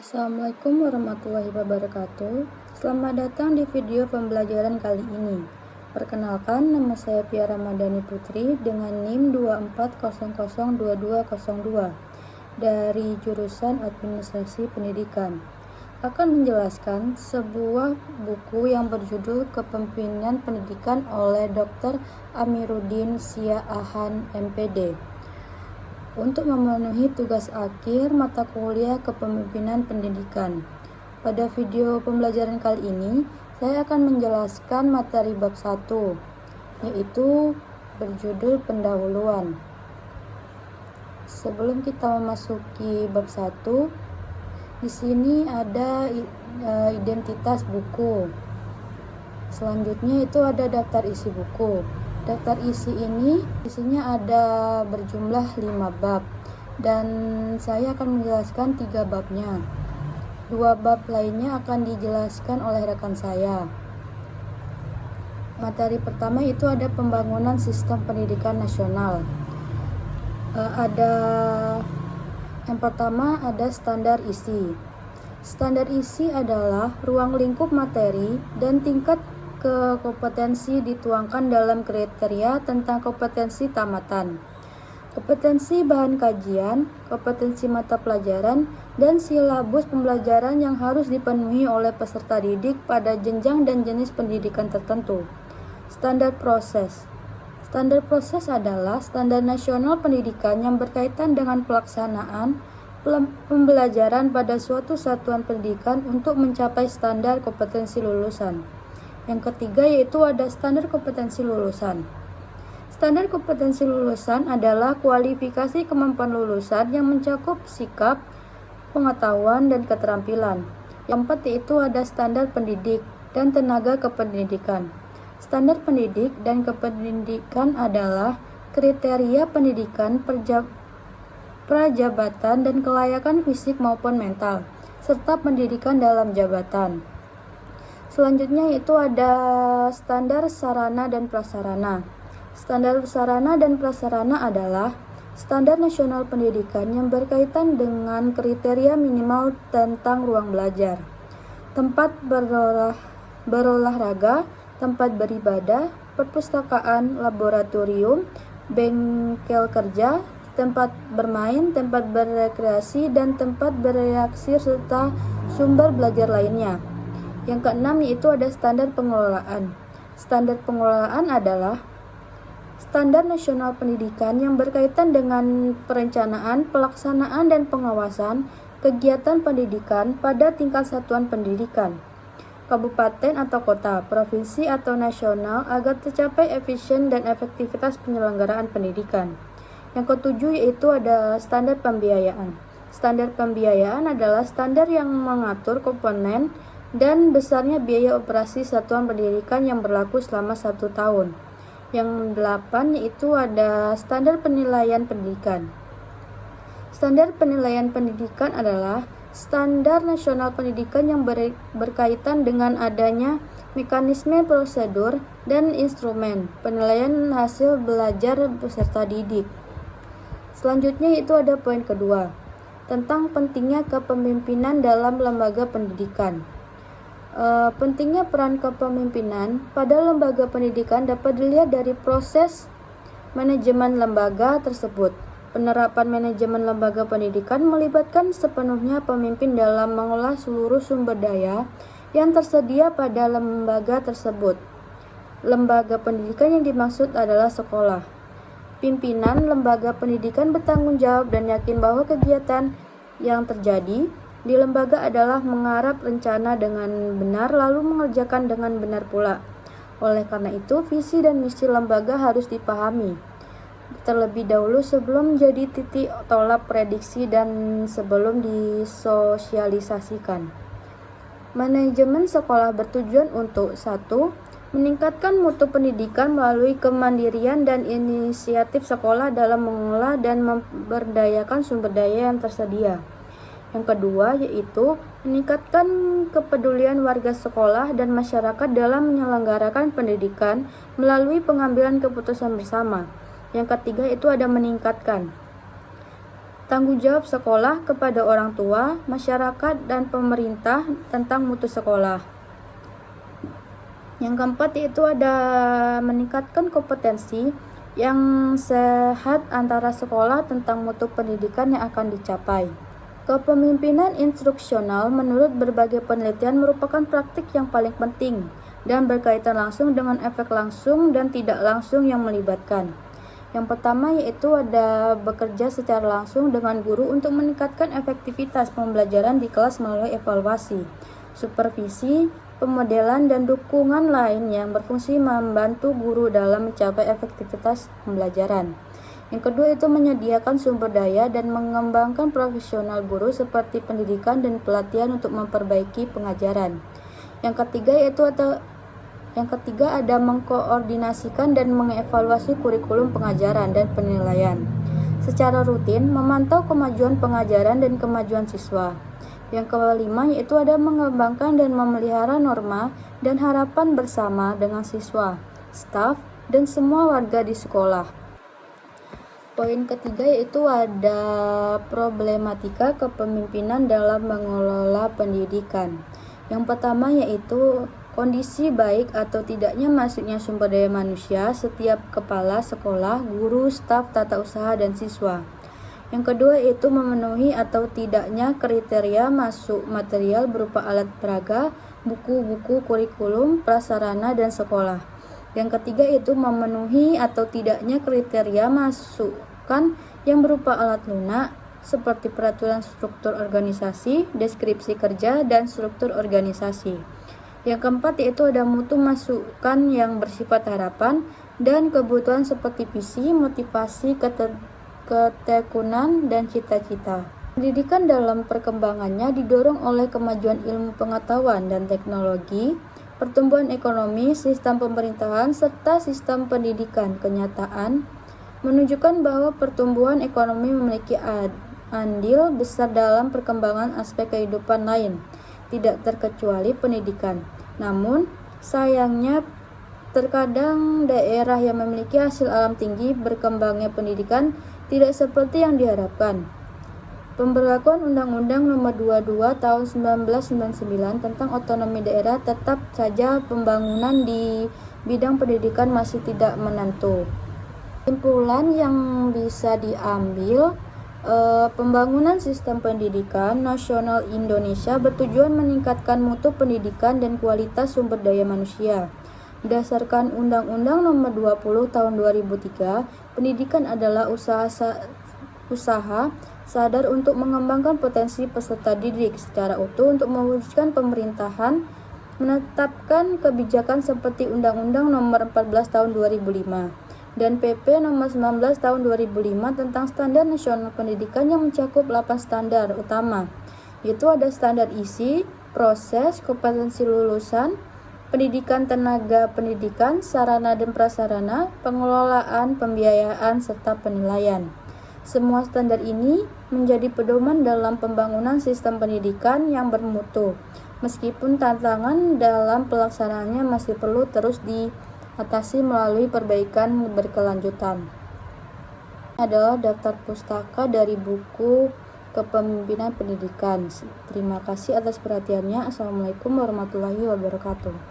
Assalamualaikum warahmatullahi wabarakatuh. Selamat datang di video pembelajaran kali ini. Perkenalkan, nama saya Pia Ramadhani Putri dengan NIM 24002202 dari jurusan Administrasi Pendidikan. Akan menjelaskan sebuah buku yang berjudul Kepemimpinan Pendidikan oleh Dr. Amiruddin Shia Ahan, MPD. Untuk memenuhi tugas akhir mata kuliah Kepemimpinan Pendidikan. Pada video pembelajaran kali ini, saya akan menjelaskan materi bab 1, yaitu berjudul pendahuluan. Sebelum kita memasuki bab 1, di sini ada identitas buku. Selanjutnya itu ada daftar isi buku. Daftar isi ini isinya ada berjumlah 5 bab dan saya akan menjelaskan 3 babnya. 2 bab lainnya akan dijelaskan oleh rekan saya. Materi pertama itu ada pembangunan sistem pendidikan nasional. Yang pertama ada standar isi. Standar isi adalah ruang lingkup materi dan tingkat kompetensi dituangkan dalam kriteria tentang kompetensi tamatan, kompetensi bahan kajian, kompetensi mata pelajaran, dan silabus pembelajaran yang harus dipenuhi oleh peserta didik pada jenjang dan jenis pendidikan tertentu. Standar proses. Standar proses adalah standar nasional pendidikan yang berkaitan dengan pelaksanaan pembelajaran pada suatu satuan pendidikan untuk mencapai standar kompetensi lulusan. Yang ketiga yaitu ada standar kompetensi lulusan. Standar kompetensi lulusan adalah kualifikasi kemampuan lulusan yang mencakup sikap, pengetahuan, dan keterampilan. Yang keempat yaitu ada standar pendidik dan tenaga kependidikan. Standar pendidik dan kependidikan adalah kriteria pendidikan, prajabatan, dan kelayakan fisik maupun mental, serta pendidikan dalam jabatan. Selanjutnya itu ada standar sarana dan prasarana. Standar sarana dan prasarana adalah standar nasional pendidikan yang berkaitan dengan kriteria minimal tentang ruang belajar, tempat berolahraga, tempat beribadah, perpustakaan, laboratorium, bengkel kerja, tempat bermain, tempat berekreasi, dan tempat bereaksi serta sumber belajar lainnya. Yang keenam yaitu ada standar pengelolaan. Standar pengelolaan adalah standar nasional pendidikan yang berkaitan dengan perencanaan, pelaksanaan, dan pengawasan kegiatan pendidikan pada tingkat satuan pendidikan, kabupaten atau kota, provinsi atau nasional agar tercapai efisien dan efektivitas penyelenggaraan pendidikan. Yang ketujuh yaitu ada standar pembiayaan. Standar pembiayaan adalah standar yang mengatur komponen dan besarnya biaya operasi satuan pendidikan yang berlaku selama 1 tahun. Yang 8 yaitu ada standar penilaian pendidikan. Standar penilaian pendidikan adalah standar nasional pendidikan yang berkaitan dengan adanya mekanisme, prosedur, dan instrumen penilaian hasil belajar peserta didik. Selanjutnya itu ada poin kedua, tentang pentingnya kepemimpinan dalam lembaga pendidikan. Pentingnya peran kepemimpinan pada lembaga pendidikan dapat dilihat dari proses manajemen lembaga tersebut. Penerapan manajemen lembaga pendidikan melibatkan sepenuhnya pemimpin dalam mengolah seluruh sumber daya yang tersedia pada lembaga tersebut. Lembaga pendidikan yang dimaksud adalah sekolah. Pimpinan lembaga pendidikan bertanggung jawab dan yakin bahwa kegiatan yang terjadi di lembaga adalah menggarap rencana dengan benar lalu mengerjakan dengan benar pula. Oleh karena itu, visi dan misi lembaga harus dipahami terlebih dahulu sebelum menjadi titik tolak prediksi dan sebelum disosialisasikan. Manajemen sekolah bertujuan untuk 1. Meningkatkan mutu pendidikan melalui kemandirian dan inisiatif sekolah dalam mengelola dan memberdayakan sumber daya yang tersedia. Yang kedua yaitu meningkatkan kepedulian warga sekolah dan masyarakat dalam menyelenggarakan pendidikan melalui pengambilan keputusan bersama. Yang ketiga itu ada meningkatkan Tanggung jawab sekolah kepada orang tua, masyarakat, dan pemerintah tentang mutu sekolah. Yang keempat yaitu ada meningkatkan kompetensi yang sehat antara sekolah tentang mutu pendidikan yang akan dicapai. Kepemimpinan instruksional menurut berbagai penelitian merupakan praktik yang paling penting dan berkaitan langsung dengan efek langsung dan tidak langsung yang melibatkan. Yang pertama yaitu ada bekerja secara langsung dengan guru untuk meningkatkan efektivitas pembelajaran di kelas melalui evaluasi, supervisi, pemodelan, dan dukungan lain yang berfungsi membantu guru dalam mencapai efektivitas pembelajaran. Yang kedua itu menyediakan sumber daya dan mengembangkan profesional guru seperti pendidikan dan pelatihan untuk memperbaiki pengajaran. Yang ketiga ada mengkoordinasikan dan mengevaluasi kurikulum pengajaran dan penilaian. Secara rutin memantau kemajuan pengajaran dan kemajuan siswa. Yang kelima yaitu ada mengembangkan dan memelihara norma dan harapan bersama dengan siswa, staf, dan semua warga di sekolah. Poin ketiga yaitu ada problematika kepemimpinan dalam mengelola pendidikan. Yang pertama yaitu kondisi baik atau tidaknya masuknya sumber daya manusia setiap kepala sekolah, guru, staf, tata usaha, dan siswa. Yang kedua yaitu memenuhi atau tidaknya kriteria masuk material berupa alat peraga, buku-buku kurikulum, prasarana, dan sekolah. Yang ketiga yaitu memenuhi atau tidaknya kriteria masukan yang berupa alat lunak seperti peraturan struktur organisasi, deskripsi kerja, dan struktur organisasi. Yang keempat yaitu ada mutu masukan yang bersifat harapan dan kebutuhan seperti visi, motivasi, ketekunan, dan cita-cita. Pendidikan dalam perkembangannya didorong oleh kemajuan ilmu pengetahuan dan teknologi, pertumbuhan ekonomi, sistem pemerintahan, serta sistem pendidikan. Kenyataan menunjukkan bahwa pertumbuhan ekonomi memiliki andil besar dalam perkembangan aspek kehidupan lain, tidak terkecuali pendidikan. Namun, sayangnya terkadang daerah yang memiliki hasil alam tinggi berkembangnya pendidikan tidak seperti yang diharapkan. Pemberlakuan Undang-Undang Nomor 22 Tahun 1999 tentang otonomi daerah tetap saja pembangunan di bidang pendidikan masih tidak menentu. Kesimpulan yang bisa diambil, pembangunan sistem pendidikan nasional Indonesia bertujuan meningkatkan mutu pendidikan dan kualitas sumber daya manusia. Berdasarkan Undang-Undang Nomor 20 Tahun 2003, pendidikan adalah usaha sadar untuk mengembangkan potensi peserta didik secara utuh untuk mewujudkan pemerintahan, menetapkan kebijakan seperti Undang-Undang Nomor 14 Tahun 2005 dan PP Nomor 19 Tahun 2005 tentang Standar Nasional Pendidikan yang mencakup 8 standar utama, yaitu ada standar isi, proses, kompetensi lulusan, pendidikan tenaga pendidikan, sarana dan prasarana, pengelolaan, pembiayaan, serta penilaian. Semua standar ini menjadi pedoman dalam pembangunan sistem pendidikan yang bermutu, meskipun tantangan dalam pelaksanaannya masih perlu terus diatasi melalui perbaikan berkelanjutan. Ini adalah daftar pustaka dari buku Kepemimpinan Pendidikan. Terima kasih atas perhatiannya. Assalamualaikum warahmatullahi wabarakatuh.